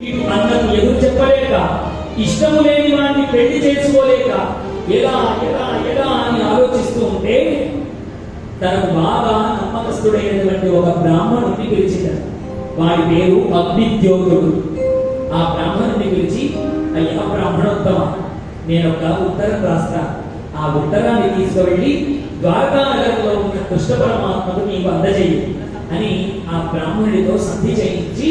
అన్నకు ఎదురు చెప్పలేక, ఇష్టము లేని వాడిని పెళ్లి చేసుకోలేక ఎలా ఎలా ఎలా అని ఆలోచిస్తూ ఉంటే తనకు బాగా నమ్మకస్తుడైనటువంటి ఒక బ్రాహ్మణుడిని పిలిచిందట. వాడి పేరు అగ్నిద్యోతుడు. ఆ బ్రాహ్మణుడిని పిలిచి, అయ్యా బ్రాహ్మణోత్తమ, నేను ఒక ఉత్తరం రాస్తా, ఆ ఉత్తరాన్ని తీసుకువెళ్ళి ద్వారకా నగరంలో ఉన్న కృష్ణ పరమాత్మకు నీకు అందజేయి అని ఆ బ్రాహ్మణుడితో సంధి చేయించి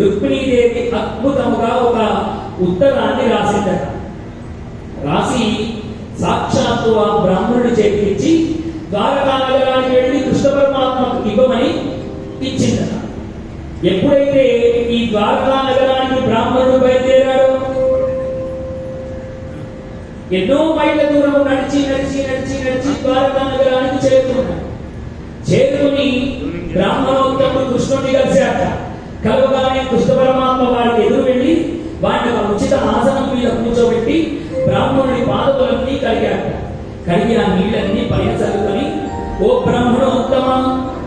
రుక్మిణీదేవి అద్భుతముగా ఒక ఉత్తరాన్ని రాసిందట. రాసి సాక్షాత్తు ఆ బ్రాహ్మణుడి చేతికిచ్చి ద్వారకా నగరానికి వెళ్ళి కృష్ణ పరమాత్మకు ఇవ్వమని ఇచ్చిందట. ఎప్పుడైతే ఈ ద్వారకా నగరానికి బ్రాహ్మణుడు బయలుదేరాడో ఎన్నో మైళ్ళ దూరం నడిచి నడిచి నడిచి నడిచి ద్వారకా నగరానికి చేరుకున్నాడు. చేరుకుని బ్రాహ్మణోత్తముడు కృష్ణుడిని కలిశాక కలవగానే కృష్ణ పరమాత్మ వారికి ఎదురు వెళ్ళి వాడిని ఒక ఉచిత ఆసనం మీద కూర్చోబెట్టి బ్రాహ్మణుడి పాదములన్నీ కడిగాడు. కడిగి ఆ నీళ్ళన్నీ పైన చల్లుకొని, ఓ బ్రాహ్మణోత్తమ,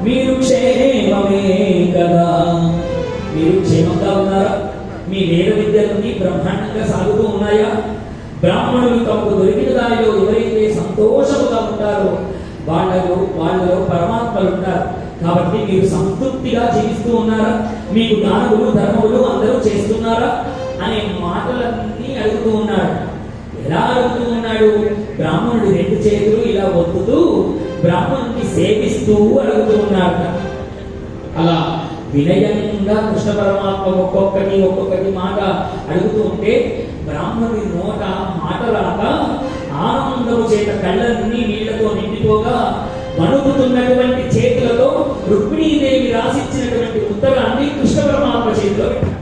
మీరు క్షేమమే కదా, మీరు క్షేమంగా ఉన్నారా? మీ వేద విద్యలన్నీ బ్రహ్మాండంగా సాగుతూ ఉన్నాయా? బ్రాహ్మణులు తమకు దొరికిన దానిలో ఎవరైతే సంతోషముగా ఉంటారో వాళ్ళలో పరమాత్మలు ఉంటారు. కాబట్టి మీరు సంతృప్తిగా జీవిస్తూ ఉన్నారా? మీకు దానములు ధర్మములు అందరూ చేస్తున్నారా అనే మాటలన్నీ అడుగుతూ ఉన్నాడు. ఎలా అడుగుతూ ఉన్నాడు? బ్రాహ్మణుడు రెండు చేతులు ఇలా ఒత్తుతూ బ్రాహ్మణుడిని సేవిస్తూ అడుగుతూ ఉన్నాడు. అలా వినయంగా కృష్ణ పరమాత్మ ఒక్కొక్కటి మాట అడుగుతూ ఉంటే బ్రాహ్మణుడి నోట మాట రాక ఆనందము చేత కళ్ళన్నీ నీళ్లతో నిండిపోగా వణుకుతున్నటువంటి చేతులతో రుక్మిణీదేవి రాసిచ్చినటువంటి ఉత్తరాన్ని కృష్ణ పరమాత్మ చేతిలో పెట్టాడు.